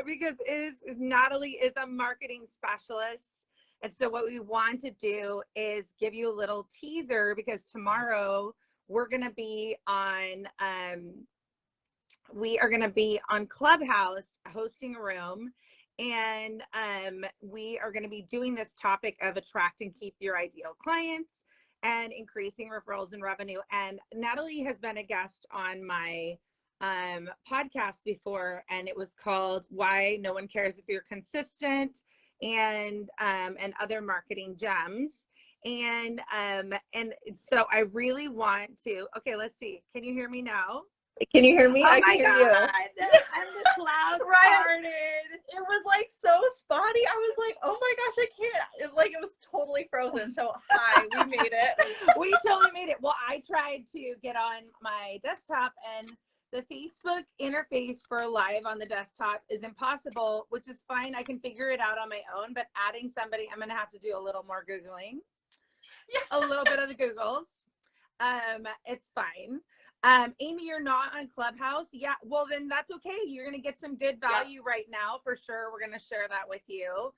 because Natalie is a marketing specialist. And so what we want to do is give you a little teaser, because tomorrow we're going to be on, Clubhouse hosting a room. And we are going to be doing this topic of attract and keep your ideal clients and increasing referrals and revenue. And Natalie has been a guest on my podcast before, and it was called Why No One Cares If You're Consistent, and other marketing gems. And so I really want to, okay, let's see. Can you hear me now? Can you hear me? Oh I my can hear God. you. I'm the cloud started. It was like so spotty. I was like, oh my gosh, I can't. It was totally frozen. So hi, we made it. We totally made it. Well, I tried to get on my desktop, and the Facebook interface for live on the desktop is impossible, which is fine. I can figure it out on my own, but adding somebody, I'm going to have to do a little more Googling. Yeah. A little bit of the Googles. It's fine. Amy, you're not on Clubhouse? Yeah, well then that's okay. You're going to get some good value right now for sure. We're going to share that with you.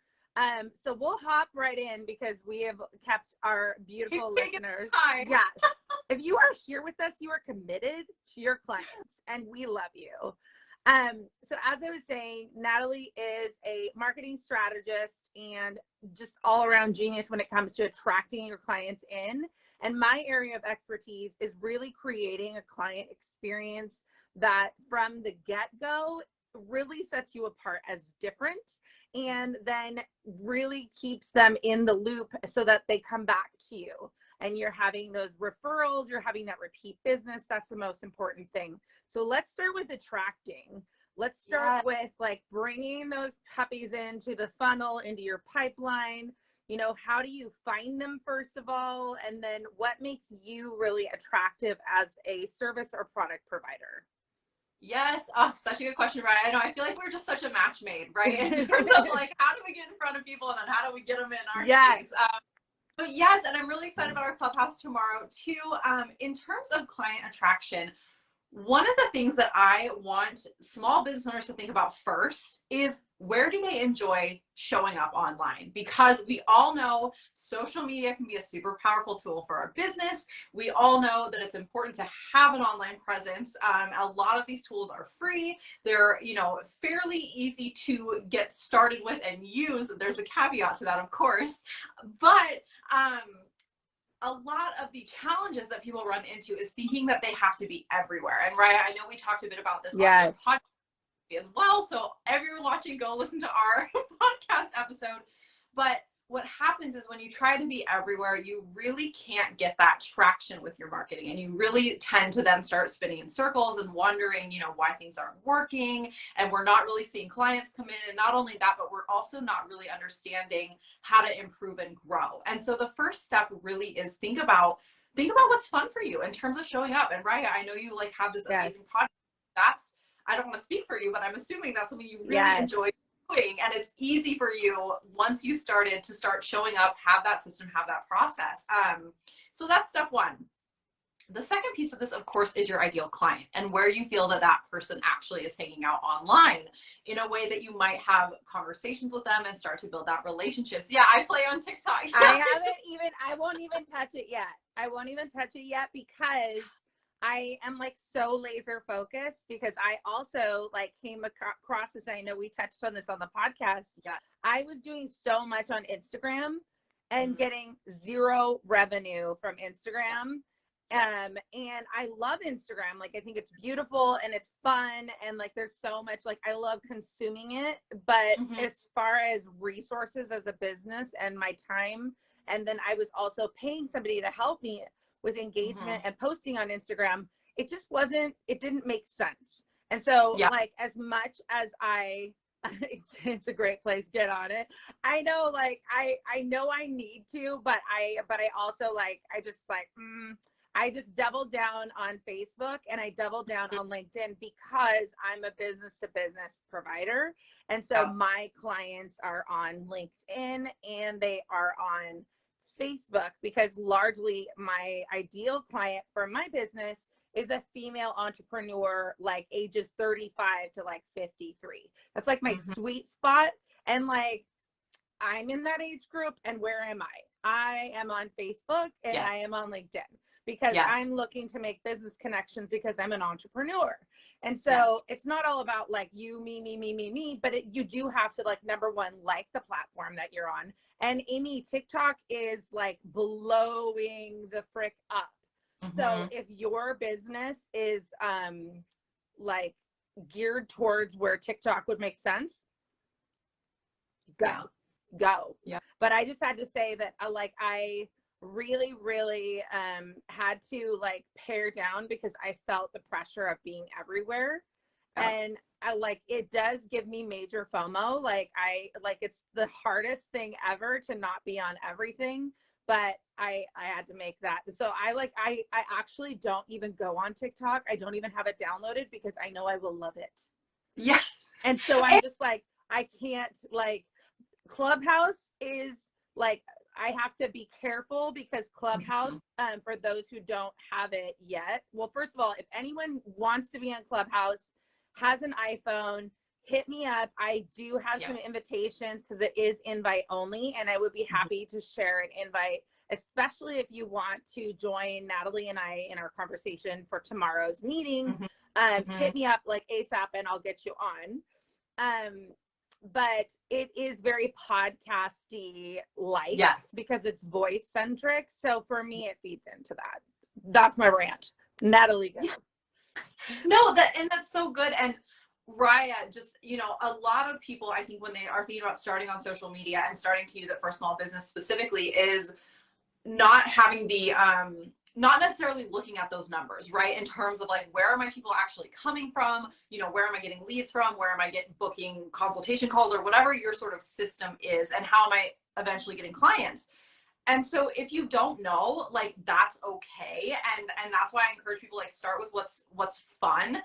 So we'll hop right in, because we have kept our beautiful listeners. Yes. If you are here with us, you are committed to your clients, and we love you. So as I was saying, Natalie is a marketing strategist and just all around genius when it comes to attracting your clients in. And my area of expertise is really creating a client experience that from the get-go really sets you apart as different, and then really keeps them in the loop so that they come back to you. And you're having those referrals, you're having that repeat business. That's the most important thing. So let's start with attracting. Let's start with like bringing those puppies into the funnel, into your pipeline. You know, how do you find them first of all? And then what makes you really attractive as a service or product provider? Yes. Oh, such a good question, Riah. I know. I feel like we're just such a match made, right? In terms of like, how do we get in front of people, and then how do we get them in our space? But yes, and I'm really excited about our Clubhouse tomorrow too. In terms of client attraction, one of the things that I want small business owners to think about first is, where do they enjoy showing up online? Because we all know social media can be a super powerful tool for our business. We all know that it's important to have an online presence. A lot of these tools are free. They're, fairly easy to get started with and use. There's a caveat to that, of course, but a lot of the challenges that people run into is thinking that they have to be everywhere. And Riah, I know we talked a bit about this on the podcast as well. So everyone watching, go listen to our podcast episode. But what happens is when you try to be everywhere, you really can't get that traction with your marketing. And you really tend to then start spinning in circles and wondering, why things aren't working. And we're not really seeing clients come in. And not only that, but we're also not really understanding how to improve and grow. And so the first step really is think about what's fun for you in terms of showing up. And Riah, I know you have this amazing podcast. I don't want to speak for you, but I'm assuming that's something you really enjoy doing, and it's easy for you once you started to start showing up, have that system, have that process. So that's step one. The second piece of this, of course, is your ideal client, and where you feel that person actually is hanging out online in a way that you might have conversations with them and start to build that relationships. Yeah, I play on TikTok. I won't even touch it yet. I won't even touch it yet, because I am so laser focused, because I also came across this. I know we touched on this on the podcast. Yeah. I was doing so much on Instagram and getting zero revenue from Instagram. And I love Instagram. I think it's beautiful and it's fun. And there's so much, I love consuming it, but as far as resources as a business and my time, and then I was also paying somebody to help me with engagement and posting on Instagram, it didn't make sense. And so as much as it's a great place, get on it. I know, I know I need to, but I also I just doubled down on Facebook, and I doubled down on LinkedIn, because I'm a business to business provider. And so my clients are on LinkedIn and they are on Facebook, because largely my ideal client for my business is a female entrepreneur, like ages 35 to like 53. That's like my sweet spot. And like, I'm in that age group, and where am I? I am on Facebook and I am on LinkedIn because I'm looking to make business connections because I'm an entrepreneur. And so it's not all about like you, me, but you do have to, like, number one, like the platform that you're on. And Amy, TikTok is like blowing the frick up. So if your business is like geared towards where TikTok would make sense, go. Yeah. But I just had to say that I really had to like pare down because I felt the pressure of being everywhere. And I like, it does give me major FOMO. Like it's the hardest thing ever to not be on everything, but I had to make that. So I actually don't even go on TikTok. I don't even have it downloaded because I know I will love it. Yes. And so I'm just like, I can't, like, Clubhouse is like, I have to be careful because Clubhouse, for those who don't have it yet, well, first of all, if anyone wants to be on Clubhouse, has an iPhone, hit me up. I do have some invitations because it is invite only, and I would be happy to share an invite, especially if you want to join Natalie and I in our conversation for tomorrow's meeting. Hit me up like ASAP and I'll get you on. But it is very podcasty like, because it's voice centric. So for me, it feeds into that. That's my rant. Natalie, go. No, that's so good. And Riah, just, you know, a lot of people, I think when they are thinking about starting on social media and starting to use it for a small business specifically, is not having the not necessarily looking at those numbers, right? In terms of like, where are my people actually coming from? You know, where am I getting leads from? Where am I getting booking consultation calls, or whatever your sort of system is, and how am I eventually getting clients? And so if you don't know, like, that's okay. And that's why I encourage people, like, start with what's fun.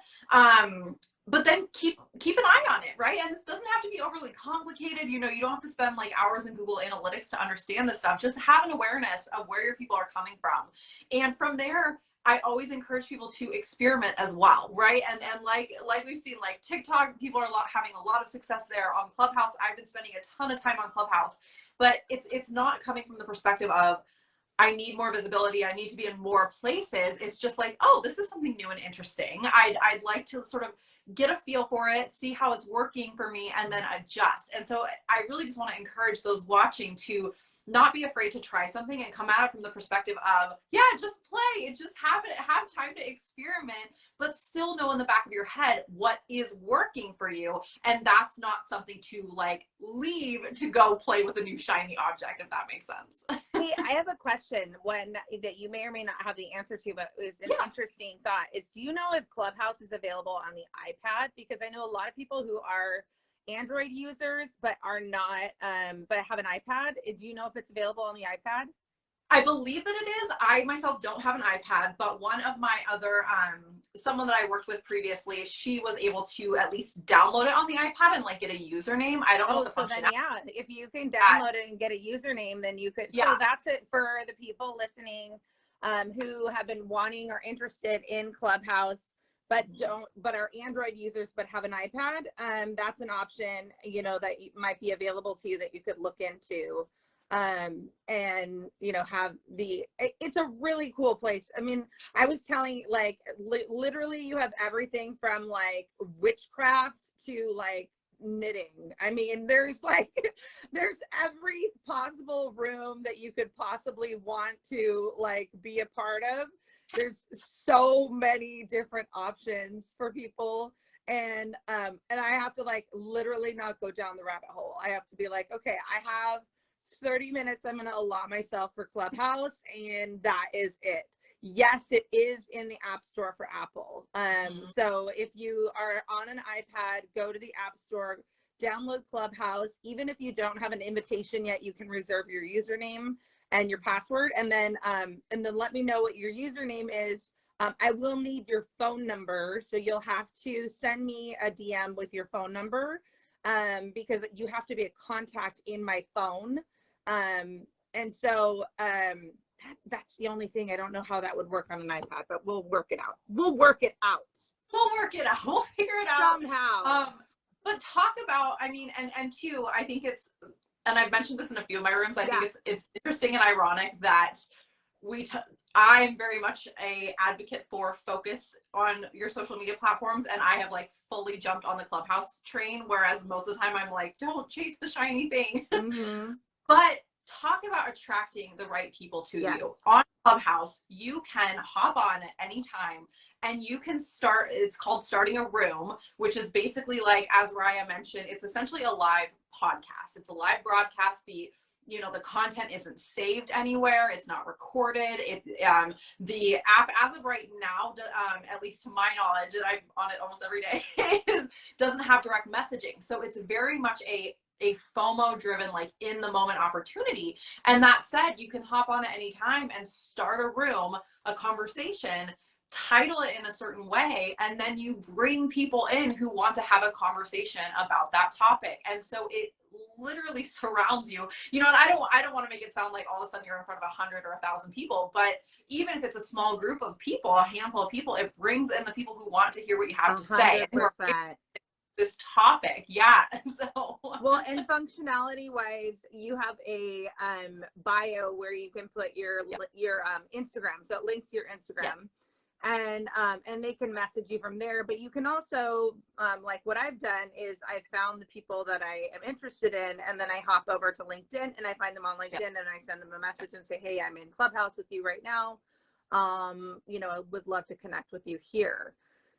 But then keep an eye on it, right? And this doesn't have to be overly complicated. You know, you don't have to spend like hours in Google Analytics to understand this stuff. Just have an awareness of where your people are coming from. And from there, I always encourage people to experiment as well, right? And like we've seen, like TikTok, people are having a lot of success there. On Clubhouse, I've been spending a ton of time on Clubhouse, but it's not coming from the perspective of, I need more visibility, I need to be in more places. It's just like, oh, this is something new and interesting. I'd like to sort of get a feel for it, see how it's working for me, and then adjust. And so I really just want to encourage those watching to not be afraid to try something and come at it from the perspective of, yeah, just play, just have time to experiment, but still know in the back of your head what is working for you. And that's not something to like leave to go play with a new shiny object, if that makes sense. Hey, I have a question, one that you may or may not have the answer to, but is an interesting thought, is do you know if Clubhouse is available on the iPad? Because I know a lot of people who are Android users but are not but have an iPad. Do you know if it's available on the iPad? I believe that it is. I myself don't have an iPad, but one of my other someone that I worked with previously, she was able to at least download it on the iPad and like get a username. I don't know the function. Then if you can download it and get a username, then you could. So that's it for the people listening who have been wanting or interested in Clubhouse but are Android users but have an iPad. That's an option, you know, that might be available to you that you could look into, and you know, it's a really cool place. I mean, I was telling, like, literally you have everything from like witchcraft to like knitting. I mean, there's every possible room that you could possibly want to like be a part of. There's so many different options for people, and I have to like literally not go down the rabbit hole. I have to be like, okay, I have 30 minutes I'm going to allow myself for Clubhouse, and that is it. Yes, it is in the App Store for Apple. So if you are on an iPad, go to the App Store, download Clubhouse. Even if you don't have an invitation yet, you can reserve your username and your password, and then let me know what your username is. I will need your phone number, so you'll have to send me a DM with your phone number, because you have to be a contact in my phone. And so that's the only thing. I don't know how that would work on an iPad, but we'll work it out. We'll work it out. We'll figure it out somehow. But talk about, I mean, and two, I think it's, and I've mentioned this in a few of my rooms, I think it's interesting and ironic that I'm very much a advocate for focus on your social media platforms, and I have like fully jumped on the Clubhouse train, whereas most of the time I'm like, don't chase the shiny thing. Mm-hmm. But talk about attracting the right people to you. On Clubhouse, you can hop on at any time and you can start, it's called starting a room, which is basically like, as Riah mentioned, it's essentially a live podcast. It's a live broadcast. The content isn't saved anywhere. It's not recorded. The app, as of right now, at least to my knowledge, and I'm on it almost every day, doesn't have direct messaging. So it's very much a FOMO driven, like in the moment opportunity. And that said, you can hop on at any time and start a room, a conversation, title it in a certain way, and then you bring people in who want to have a conversation about that topic. And so it literally surrounds you, and I don't want to make it sound like all of a sudden you're in front of 100 or 1,000 people, but even if it's a small group of people, a handful of people, it brings in the people who want to hear what you have 100%. To say. This topic. So well, and functionality wise, you have a bio where you can put your Instagram, so it links to your Instagram. And they can message you from there, but you can also like what I've done is I've found the people that I am interested in, and then I hop over to LinkedIn and I find them on LinkedIn and I send them a message and say, hey, I'm in Clubhouse with you right now, I would love to connect with you here.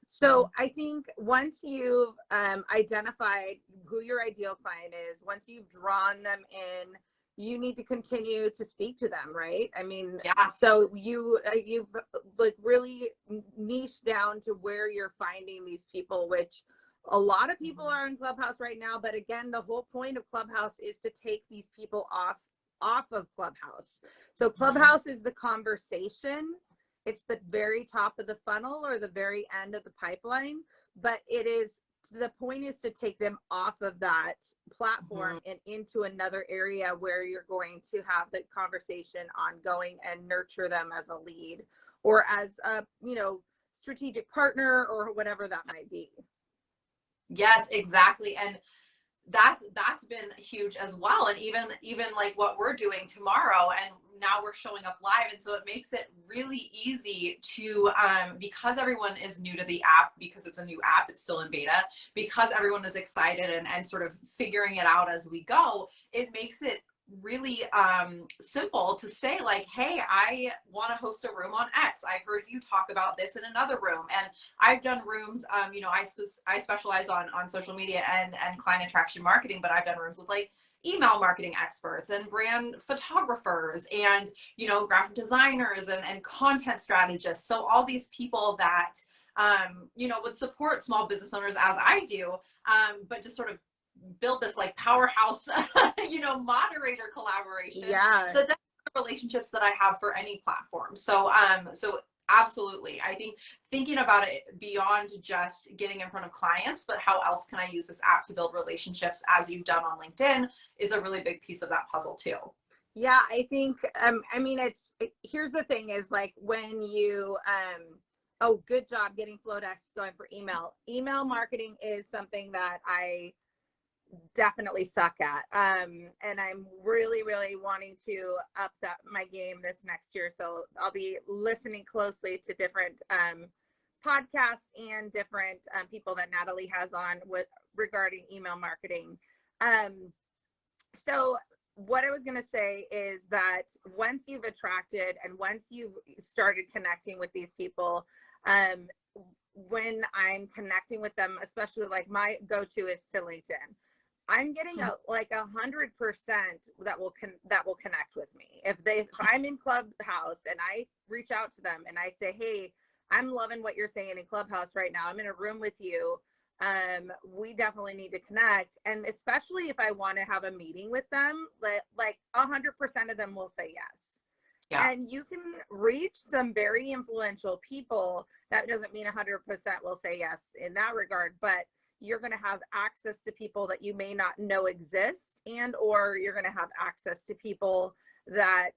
So I think once you've identified who your ideal client is, once you've drawn them in, you need to continue to speak to them, right? I mean, so you've like really niched down to where you're finding these people, which a lot of people are in Clubhouse right now. But again, the whole point of Clubhouse is to take these people off of Clubhouse. So Clubhouse is the conversation. It's the very top of the funnel or the very end of the pipeline, but the point is to take them off of that platform and into another area where you're going to have the conversation ongoing and nurture them as a lead or as a, strategic partner or whatever that might be. Yes, exactly. And that's been huge as well. And even like what we're doing tomorrow, and now we're showing up live. And so it makes it really easy to, because everyone is new to the app, because it's a new app, it's still in beta, because everyone is excited and sort of figuring it out as we go, it makes it really simple to say like, hey, I want to host a room on X. I heard you talk about this in another room. And I've done rooms, I specialize on social media and client attraction marketing, but I've done rooms with like email marketing experts and brand photographers and, graphic designers and content strategists. So all these people that, would support small business owners as I do, but just sort of build this like powerhouse, moderator collaboration. So that's the relationships that I have for any platform. So, absolutely. I think thinking about it beyond just getting in front of clients, but how else can I use this app to build relationships as you've done on LinkedIn is a really big piece of that puzzle too. Yeah, I think, here's the thing is like when you, good job getting Flowdesk going for email. Email marketing is something that I definitely suck at. And I'm really, really wanting to up my game this next year. So I'll be listening closely to different podcasts and different people that Natalie has on regarding email marketing. So what I was going to say is that once you've attracted and once you've started connecting with these people, when I'm connecting with them, especially like my go-to is to LinkedIn, I'm getting like 100% that will connect with me. If I'm in Clubhouse and I reach out to them and I say, hey, I'm loving what you're saying in Clubhouse right now. I'm in a room with you. We definitely need to connect. And especially if I want to have a meeting with them, like 100% of them will say yes. Yeah. And you can reach some very influential people. That doesn't mean 100% will say yes in that regard, but you're going to have access to people that you may not know exist, and or you're going to have access to people that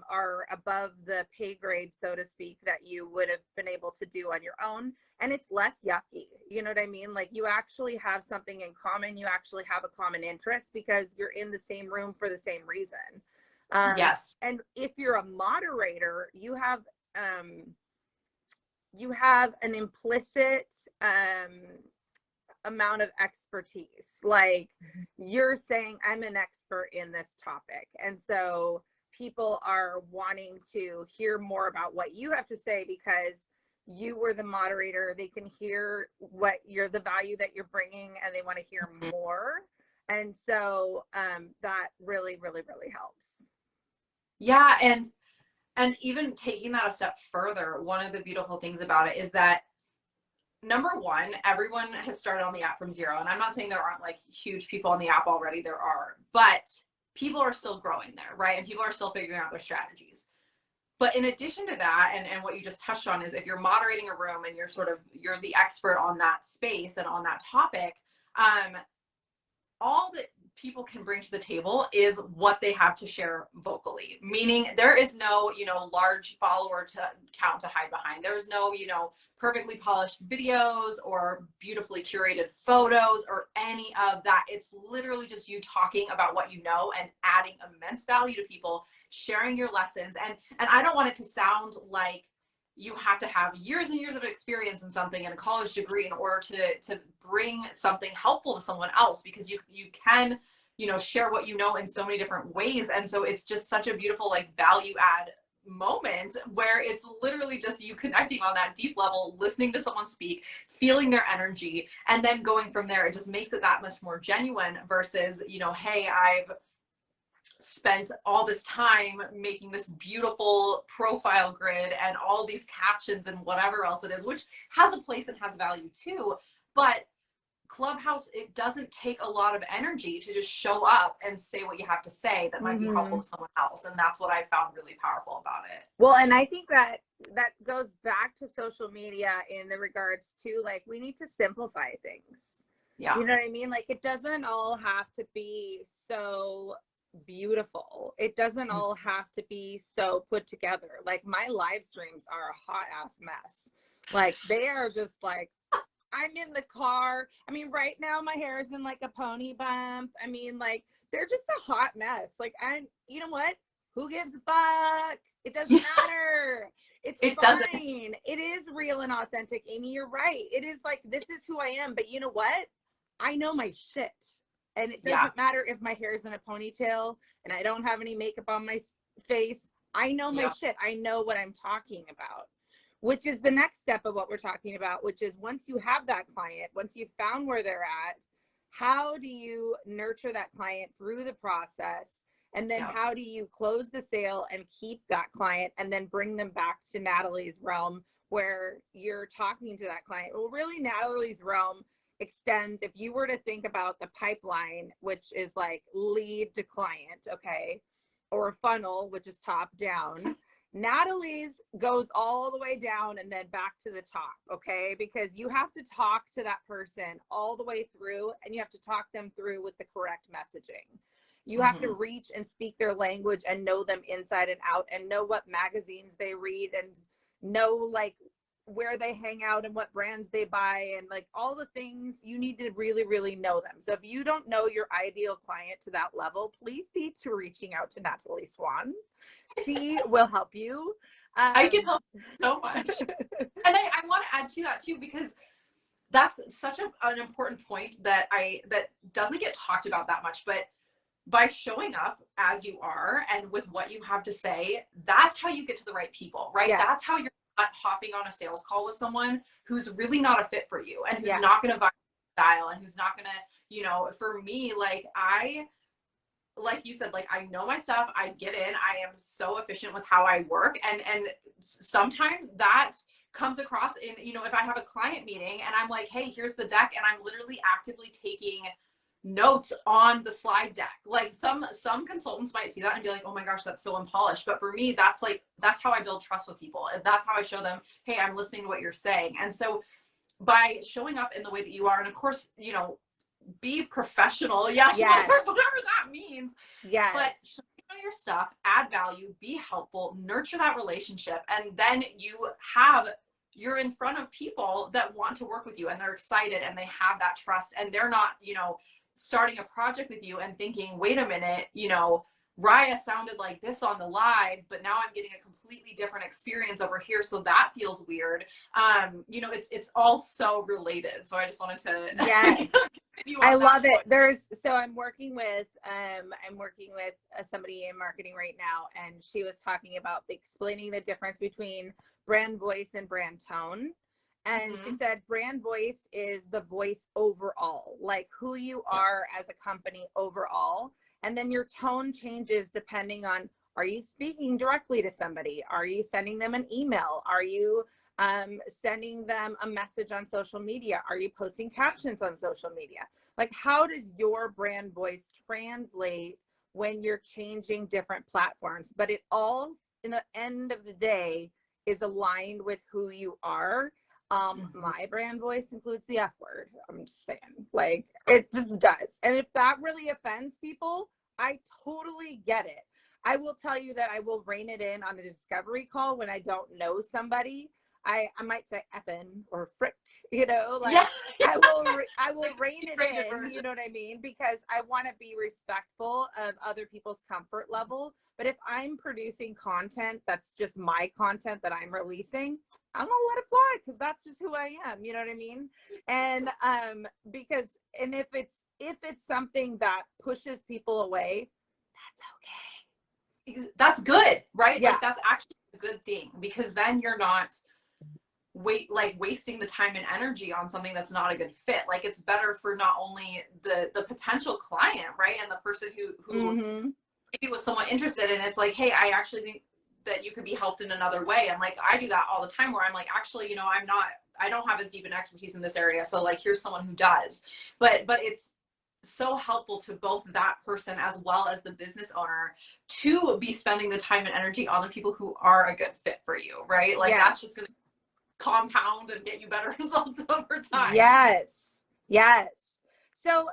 are above the pay grade, so to speak, that you would have been able to do on your own. And it's less yucky. You know what I mean? Like, you actually have something in common. You actually have a common interest because you're in the same room for the same reason. Yes. And if you're a moderator, you have an implicit amount of expertise. Like, you're saying, I'm an expert in this topic. And so people are wanting to hear more about what you have to say because you were the moderator. They can hear what you're, the value that you're bringing, and they want to hear more. And so that really, really, really helps. Yeah. And even taking that a step further, one of the beautiful things about it is that, number one, everyone has started on the app from zero. And I'm not saying there aren't like huge people on the app already, there are, but people are still growing there, right? And people are still figuring out their strategies. But in addition to that, and what you just touched on is, if you're moderating a room and you're the expert on that space and on that topic, all that people can bring to the table is what they have to share vocally. Meaning, there is no, large follower to count to hide behind. There's no, perfectly polished videos or beautifully curated photos or any of that. It's literally just you talking about what you know and adding immense value to people, sharing your lessons. And I don't want it to sound like you have to have years and years of experience in something and a college degree in order to bring something helpful to someone else, because you can, share what you know in so many different ways. And so it's just such a beautiful, like, value add moment where it's literally just you connecting on that deep level, listening to someone speak, feeling their energy, and then going from there. It just makes it that much more genuine versus, hey, I've spent all this time making this beautiful profile grid and all these captions and whatever else it is, which has a place and has value too. But Clubhouse, it doesn't take a lot of energy to just show up and say what you have to say that might be helpful to someone else. And that's what I found really powerful about it. Well, and I think that goes back to social media in the regards to, like, we need to simplify things. Yeah. You know what I mean? Like, it doesn't all have to be so beautiful. It doesn't all have to be so put together. Like, my live streams are a hot ass mess. Like, they are just like, I'm in the car. I mean, right now my hair is in like a pony bump. I mean, like, they're just a hot mess. Like, and you know what? Who gives a fuck? It doesn't matter. It's fine. It is real and authentic. Amy, you're right. It is like, this is who I am. But you know what? I know my shit. And it doesn't matter if my hair is in a ponytail and I don't have any makeup on my face. I know my shit. I know what I'm talking about. Which is the next step of what we're talking about, which is, once you have that client, once you've found where they're at, how do you nurture that client through the process? And then how do you close the sale and keep that client and then bring them back to Natalie's realm where you're talking to that client? Well, really, Natalie's realm extends, if you were to think about the pipeline, which is like lead to client, okay, or a funnel, which is top down. Natalie's goes all the way down and then back to the top, okay? Because you have to talk to that person all the way through, and you have to talk them through with the correct messaging. You have to reach and speak their language and know them inside and out, and know what magazines they read, and know like where they hang out and what brands they buy, and like all the things. You need to really, really know them. So if you don't know your ideal client to that level, please be reaching out to Natalie Swan. She will help you. I can help so much. And I want to add to that too, because that's such an important point that doesn't get talked about that much. But by showing up as you are and with what you have to say, that's how you get to the right people, right? Yeah. That's how you're not hopping on a sales call with someone who's really not a fit for you, and who's not going to vibe style, and who's not going to, for me, like you said, like, I know my stuff, I get in, I am so efficient with how I work. And sometimes that comes across in, if I have a client meeting and I'm like, hey, here's the deck, and I'm literally actively taking notes on the slide deck. Like, some consultants might see that and be like, oh my gosh, that's so unpolished. But for me, that's how I build trust with people. And that's how I show them, hey, I'm listening to what you're saying. And so by showing up in the way that you are, and of course, be professional. Yes. Whatever that means. Yes. But show your stuff, add value, be helpful, nurture that relationship, and then you're in front of people that want to work with you and they're excited and they have that trust, and they're not, you know, starting a project with you and thinking, wait a minute, you know, Riah sounded like this on the live, but now I'm getting a completely different experience over here. So that feels weird. You know, it's all so related. So I just wanted to, yeah, I love it. So I'm working with somebody in marketing right now, and she was talking about explaining the difference between brand voice and brand tone. And she said brand voice is the voice overall, like who you are as a company overall. And then your tone changes depending on, are you speaking directly to somebody? Are you sending them an email? Are you sending them a message on social media? Are you posting captions on social media? Like, how does your brand voice translate when you're changing different platforms? But it all, in the end of the day, is aligned with who you are. My brand voice includes the F word. I'm just saying, like, it just does. And if that really offends people, I totally get it. I will tell you that I will rein it in on a discovery call when I don't know somebody. I might say effing or frick, you know, like I will rein it in, you know what I mean? Because I want to be respectful of other people's comfort level. But if I'm producing content that's just my content that I'm releasing, I'm gonna let it fly because that's just who I am, you know what I mean? And because if it's something that pushes people away, that's okay. That's good, right? Yeah. Like that's actually a good thing, because then you're not wasting the time and energy on something that's not a good fit. Like it's better for not only the potential client, right, and the person who maybe was somewhat interested, and it's like, hey, I actually think that you could be helped in another way. And like I do that all the time, where I'm like, actually, you know, I don't have as deep an expertise in this area, so like here's someone who does. But it's so helpful to both that person as well as the business owner to be spending the time and energy on the people who are a good fit for you, right? Like that's just gonna compound and get you better results over time. Yes. So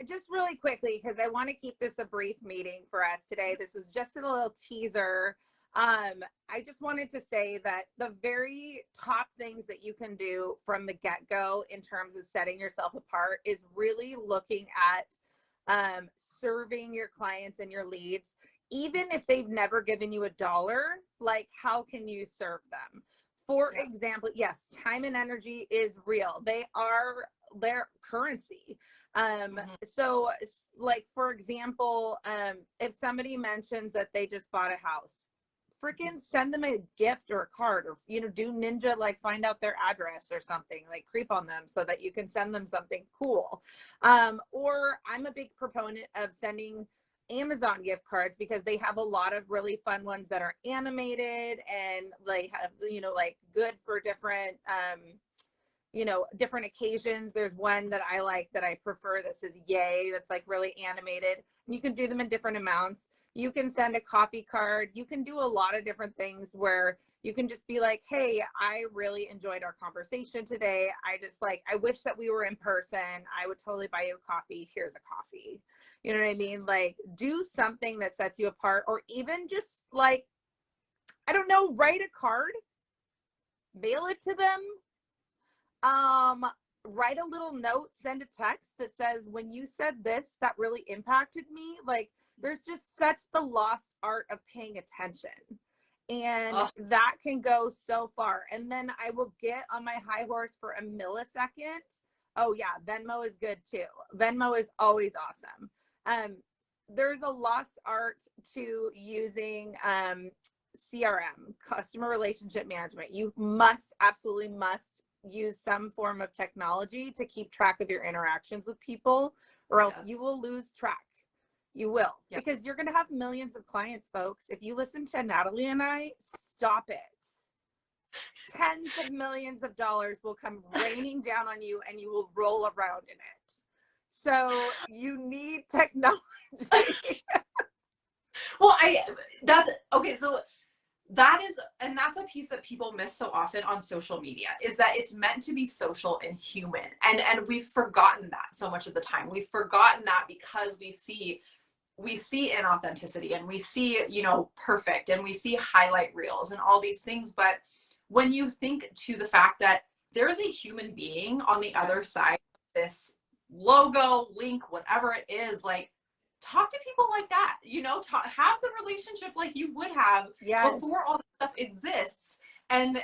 just really quickly, because I want to keep this a brief meeting for us today. This was just a little teaser. I just wanted to say that the very top things that you can do from the get-go in terms of setting yourself apart is really looking at serving your clients and your leads. Even if they've never given you $1, like how can you serve them? For example, yes, time and energy is real. They are their currency. So like, for example, if somebody mentions that they just bought a house, freaking send them a gift or a card, or, you know, do ninja, like find out their address or something, like creep on them so that you can send them something cool. Or I'm a big proponent of sending Amazon gift cards, because they have a lot of really fun ones that are animated, and they have, you know, like good for different you know, different occasions. There's one that I like that I prefer that says yay, that's like really animated, and you can do them in different amounts. You can send a coffee card. You can do a lot of different things where you can just be like, hey, I really enjoyed our conversation today. I wish that we were in person. I would totally buy you a coffee. Here's a coffee. You know what I mean? Like, do something that sets you apart, or even just like, I don't know, write a card, mail it to them. Write a little note, send a text that says, when you said this, that really impacted me. Like, there's just such the lost art of paying attention, and that can go so far. And then I will get on my high horse for a millisecond. Oh yeah, Venmo is good too. Venmo is always awesome. There's a lost art to using CRM, customer relationship management. You absolutely must use some form of technology to keep track of your interactions with people, or else you will lose track. You will, because you're going to have millions of clients, folks. If you listen to Natalie and I, stop it. Tens of millions of dollars will come raining down on you, and you will roll around in it. So you need technology. Well, that's okay. So that's a piece that people miss so often on social media, is that it's meant to be social and human. And we've forgotten that so much of the time. We've forgotten that because we see we see inauthenticity and we see, you know, perfect, and we see highlight reels and all these things. But when you think to the fact that there is a human being on the other side of this logo, link, whatever it is, like, talk to people like that, you know, have the relationship like you would have before all this stuff exists. And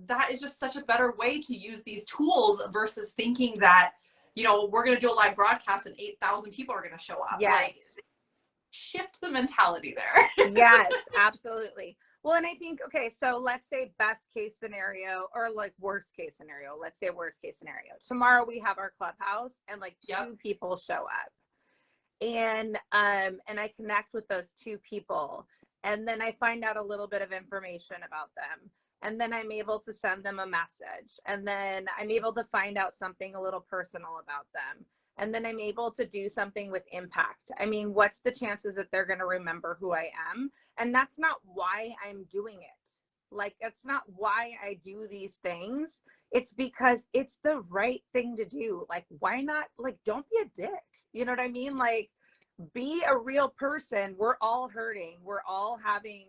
that is just such a better way to use these tools versus thinking that, you know, we're going to do a live broadcast and 8,000 people are going to show up. Like, shift the mentality there. Yes, absolutely. Well, and I think, okay, so let's say best case scenario, or like worst case scenario. Let's say worst case scenario. Tomorrow we have our clubhouse and like 2 people show up. And I connect with those 2 people, and then I find out a little bit of information about them, and then I'm able to send them a message, and then I'm able to find out something a little personal about them, and then I'm able to do something with impact. I mean, what's the chances that they're going to remember who I am? And that's not why I'm doing it. Like, that's not why I do these things. It's because it's the right thing to do. Like, why not? Like, don't be a dick. You know what I mean? Like, be a real person. We're all hurting. We're all having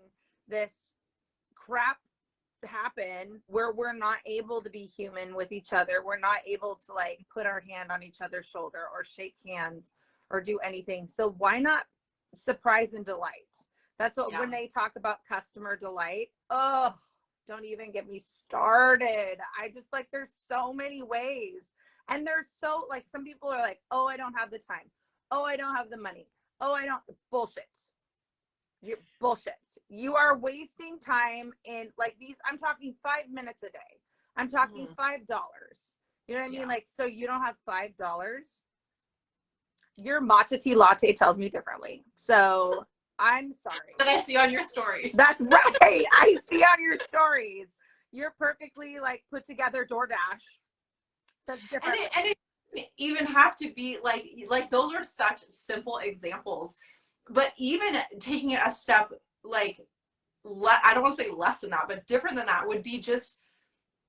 this crap happen where we're not able to be human with each other. We're not able to like put our hand on each other's shoulder or shake hands or do anything. So why not surprise and delight? That's what, when they talk about customer delight, oh, don't even get me started. I just like, there's so many ways. And there's so like, some people are like, oh, I don't have the time. Oh, I don't have the money. Oh, I don't, bullshit. You're bullshit. You are wasting time in like these, I'm talking 5 minutes a day. I'm talking $5. You know what I mean? Like, so you don't have $5. Your matcha tea latte tells me differently. So I'm sorry. That I see on your stories. That's right. I see on your stories. You're perfectly like put together DoorDash. That's different. And it doesn't even have to be like those are such simple examples, but even taking it a step like I don't want to say less than that, but different than that would be just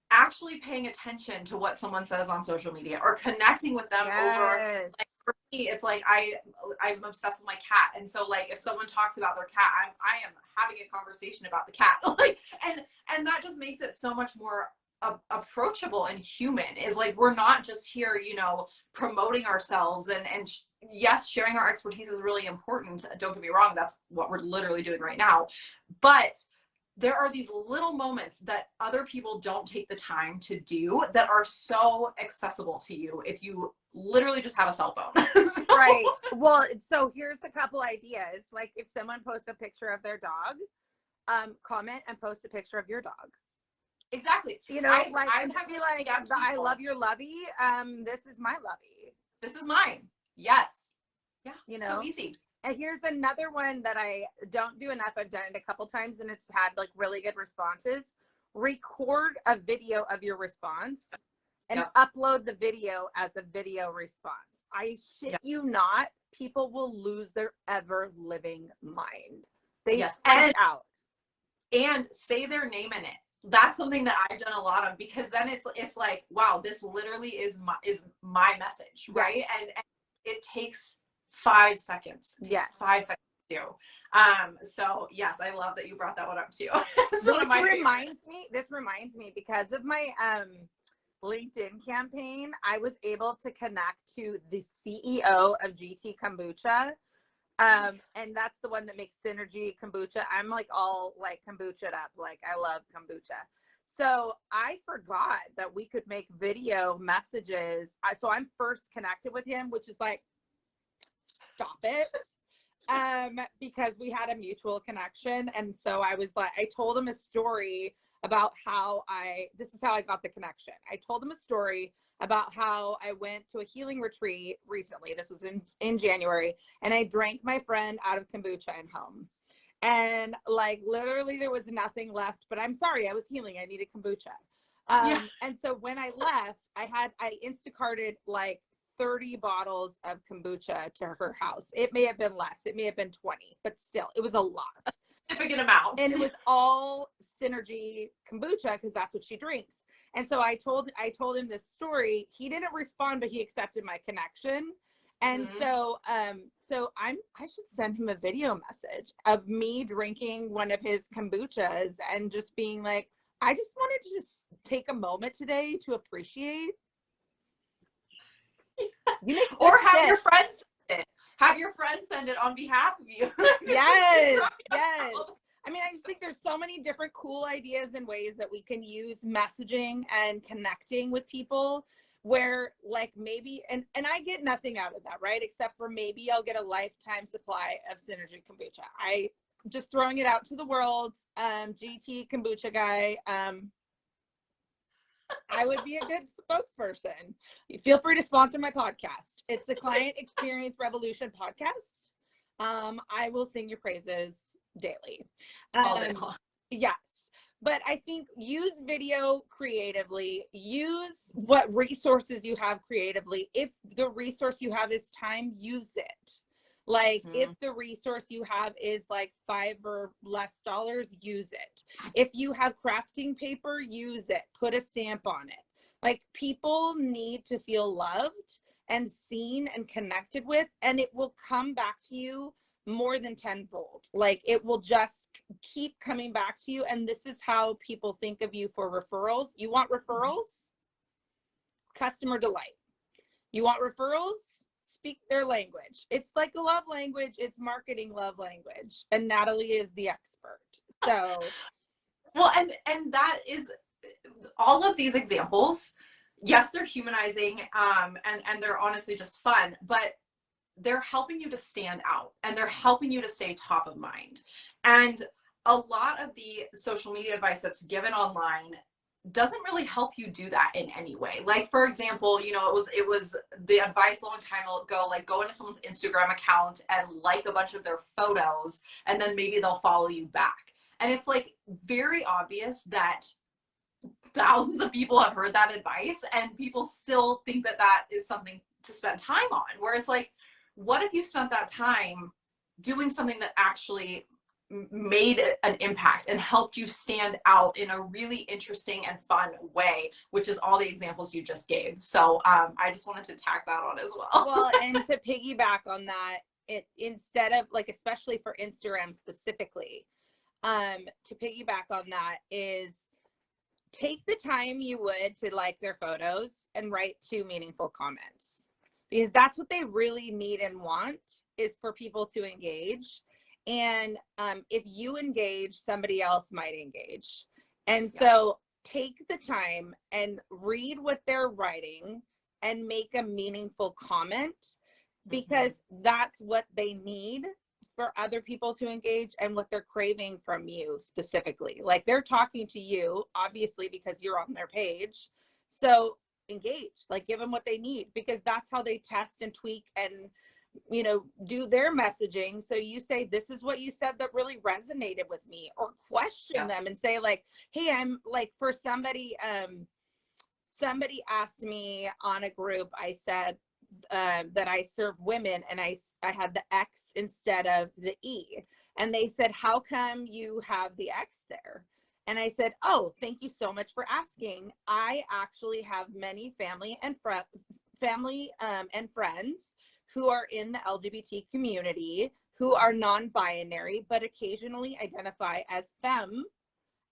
actually paying attention to what someone says on social media or connecting with them over. Like, for me, it's like I'm obsessed with my cat, and so like if someone talks about their cat, I am having a conversation about the cat, like and that just makes it so much more approachable and human. Is like we're not just here, you know, promoting ourselves and yes, sharing our expertise is really important. Don't get me wrong, that's what we're literally doing right now. But there are these little moments that other people don't take the time to do that are so accessible to you if you literally just have a cell phone. So. Right. Well, so here's a couple ideas. Like if someone posts a picture of their dog, comment and post a picture of your dog. Exactly. You know, I feel like I love your lovey. This is my lovey. This is mine. Yes. Yeah. You know, so easy. And here's another one that I don't do enough. I've done it a couple times and it's had like really good responses. Record a video of your response and upload the video as a video response. I shit you not, people will lose their ever living mind. They freak out. And say their name in it. That's something that I've done a lot of, because then it's like, wow, this literally is my message, right? And it takes 5 seconds. It takes 5 seconds to do. So yes, I love that you brought that one up too. This reminds me because of my LinkedIn campaign, I was able to connect to the CEO of GT Kombucha. And that's the one that makes Synergy Kombucha. I'm like all like kombucha'd up. Like I love kombucha. So I forgot that we could make video messages. So I'm first connected with him, which is like, stop it. Because we had a mutual connection. And so I was like, I told him a story about how this is how I got the connection. I told him a story about how I went to a healing retreat recently. This was in January, and I drank my friend out of kombucha and home. And like literally there was nothing left, but I'm sorry, I was healing. I needed kombucha. And so when I left, I Instacarted like 30 bottles of kombucha to her house. It may have been less, it may have been 20, but still it was a lot. Significant amount. And it was all Synergy kombucha because that's what she drinks. And so I told him this story. He didn't respond, but he accepted my connection. And so I should send him a video message of me drinking one of his kombuchas and just being like, I just wanted to just take a moment today to appreciate. Or have your friends send it. Have your friends send it on behalf of you. Yes. I mean, I just think there's so many different cool ideas and ways that we can use messaging and connecting with people where like maybe, and I get nothing out of that, right? Except for maybe I'll get a lifetime supply of Synergy kombucha. I just throwing it out to the world. GT kombucha guy. I would be a good spokesperson. Feel free to sponsor my podcast. It's the Client Experience Revolution podcast. I will sing your praises daily. All day long. Yes. But I think use video creatively, use what resources you have creatively. If the resource you have is time, use it. Like if the resource you have is like $5 or less, use it. If you have crafting paper, use it. Put a stamp on it. Like people need to feel loved and seen and connected with, and it will come back to you more than tenfold. Like it will just keep coming back to you. And this is how people think of you for referrals. You want referrals? Customer delight. You want referrals? Speak their language. It's like a love language. It's marketing love language. And Natalie is the expert. So. Well, and that is all of these examples. Yes, they're humanizing and they're honestly just fun, but they're helping you to stand out and they're helping you to stay top of mind. And a lot of the social media advice that's given online doesn't really help you do that in any way. Like, for example, you know, it was the advice a long time ago, like go into someone's Instagram account and like a bunch of their photos, and then maybe they'll follow you back. And it's like very obvious that thousands of people have heard that advice and people still think that that is something to spend time on, where it's like, what if you spent that time doing something that actually made an impact and helped you stand out in a really interesting and fun way, which is all the examples you just gave. So I just wanted to tack that on as well. Well, and to piggyback on that, instead of like, especially for Instagram specifically, to piggyback on that is take the time you would to like their photos and write 2 meaningful comments, because that's what they really need and want, is for people to engage. And if you engage, somebody else might engage. And so take the time and read what they're writing and make a meaningful comment, because that's what they need for other people to engage and what they're craving from you specifically. Like they're talking to you, obviously, because you're on their page. So engage, like give them what they need, because that's how they test and tweak and, you know, do their messaging. So you say, this is what you said that really resonated with me, or question them and say like, hey, I'm like, for somebody, somebody asked me on a group, I said, that I serve women, and I had the X instead of the E, and they said, how come you have the X there? And I said, oh, thank you so much for asking. I actually have many family and friends who are in the LGBT community, who are non-binary, but occasionally identify as femme,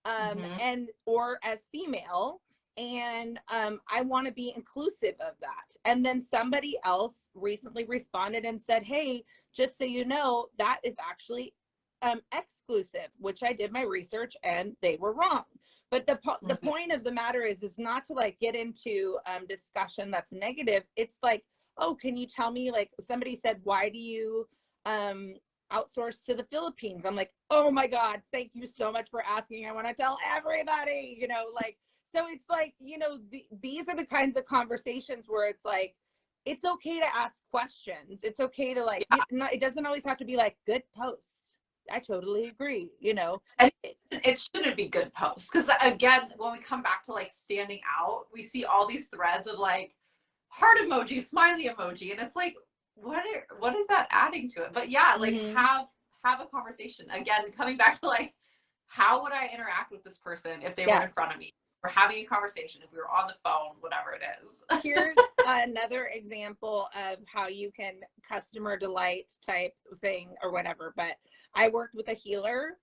and or as female. And I want to be inclusive of that. And then somebody else recently responded and said, hey, just so you know, that is actually exclusive, which I did my research and they were wrong. But the point of the matter is not to like get into discussion that's negative. It's like, oh, can you tell me, like somebody said, why do you outsource to the Philippines? I'm like, oh my God, thank you so much for asking. I want to tell everybody, you know, like, so it's like, you know, these are the kinds of conversations where it's like, it's okay to ask questions. It's okay to like, it doesn't always have to be like good post. I totally agree, you know. And it shouldn't be good posts, because again, when we come back to like standing out, we see all these threads of like heart emoji, smiley emoji, and it's like, what is that adding to it? But yeah, like have a conversation. Again, coming back to like, how would I interact with this person if they were in front of me, we're having a conversation, if we were on the phone, whatever it is. Here's another example of how you can customer delight type thing or whatever. But I worked with a healer,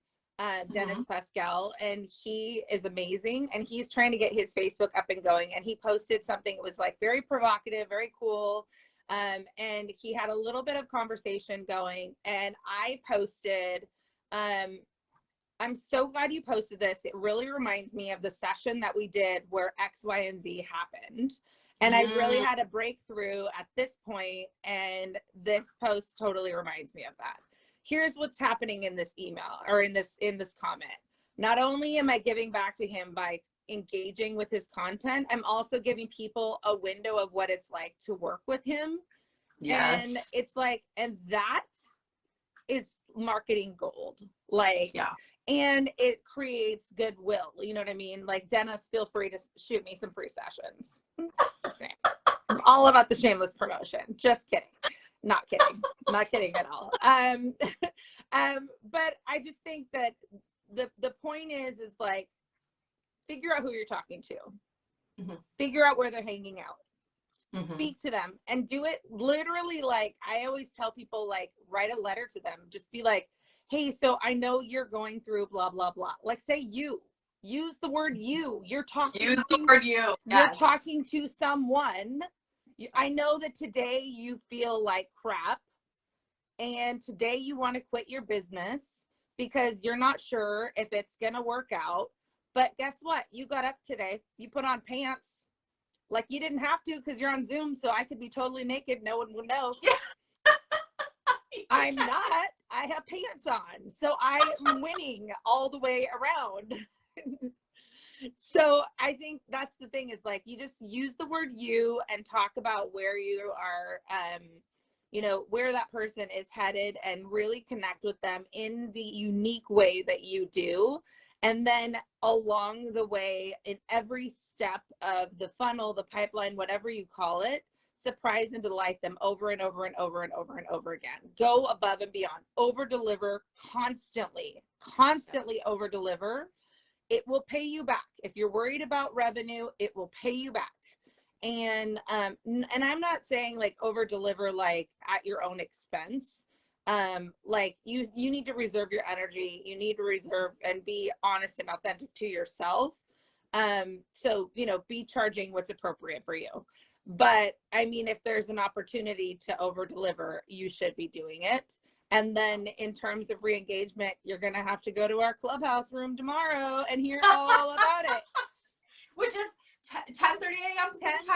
Dennis Pascal, and he is amazing. And he's trying to get his Facebook up and going. And he posted something that was like very provocative, very cool. And he had a little bit of conversation going. And I posted, I'm so glad you posted this. It really reminds me of the session that we did where X, Y, and Z happened. And I really had a breakthrough at this point, and this post totally reminds me of that. Here's what's happening in this email or in this comment. Not only am I giving back to him by engaging with his content, I'm also giving people a window of what it's like to work with him. Yes. And it's like, and that is marketing gold. Like, yeah. And it creates goodwill. You know what I mean? Like, Dennis, feel free to shoot me some free sessions. I'm all about the shameless promotion. Just kidding. Not kidding. Not kidding at all. But I just think that the point is like, figure out who you're talking to. Figure out where they're hanging out. Speak to them and do it literally. Like, I always tell people, like, write a letter to them. Just be like, hey, so I know you're going through blah, blah, blah. Like, say you. Use the word you. You're talking. Use the word you. Yes. You're talking to someone. I know that today you feel like crap. And today you want to quit your business because you're not sure if it's going to work out. But guess what? You got up today. You put on pants. Like, you didn't have to because you're on Zoom, so I could be totally naked. No one would know. I'm not. I have pants on. So I'm winning all the way around. So I think that's the thing is, like, you just use the word you and talk about where you are, you know, where that person is headed, and really connect with them in the unique way that you do. And then along the way, in every step of the funnel, the pipeline, whatever you call it, surprise and delight them over and over and over and over and over again. Go above and beyond. Over deliver constantly, over deliver. It will pay you back. If you're worried about revenue, it will pay you back. And I'm not saying like over deliver like at your own expense. Like you need to reserve your energy. You need to reserve and be honest and authentic to yourself. So, you know, be charging what's appropriate for you. But I mean, if there's an opportunity to over deliver, you should be doing it. And then in terms of re-engagement, you're going to have to go to our clubhouse room tomorrow and hear all about it. Which is 10:30 a.m.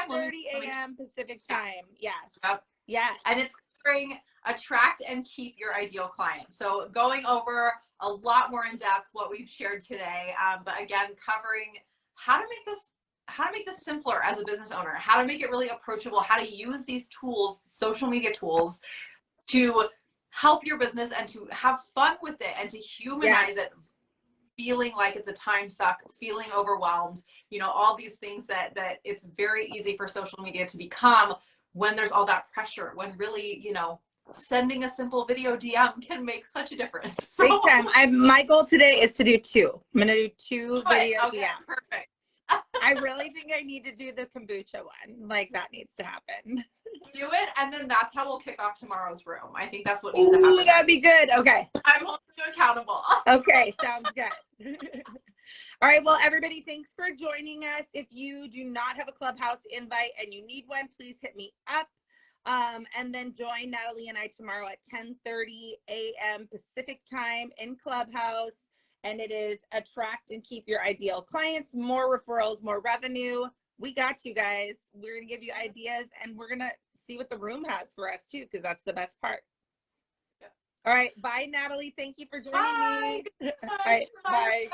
10:30 a.m. Pacific time. Yes. Yep. Yes. And it's covering attract and keep your ideal client. So going over a lot more in depth what we've shared today, but again, covering how to make this simpler as a business owner, how to make it really approachable, how to use these tools, social media tools, to help your business and to have fun with it and to humanize it, feeling like it's a time suck, feeling overwhelmed, you know, all these things that it's very easy for social media to become when there's all that pressure, when really, you know, sending a simple video DM can make such a difference. So, big time. My goal today is to do 2. I'm going to do 2 video DMs. Perfect. I really think I need to do the kombucha one. Like, that needs to happen. Do it, and then that's how we'll kick off tomorrow room. I think that's what needs to happen. That'd be good. Okay. I'm holding you accountable. Okay, sounds good. All right, well, everybody, thanks for joining us. If you do not have a Clubhouse invite and you need one, please hit me up. And then join Natalie and I tomorrow at 10:30 a.m. Pacific time in Clubhouse. And it is attract and keep your ideal clients, more referrals, more revenue. We got you guys. We're going to give you ideas, and we're going to see what the room has for us too, because that's the best part. Yeah. All right. Bye, Natalie. Thank you for joining me. All right. Bye.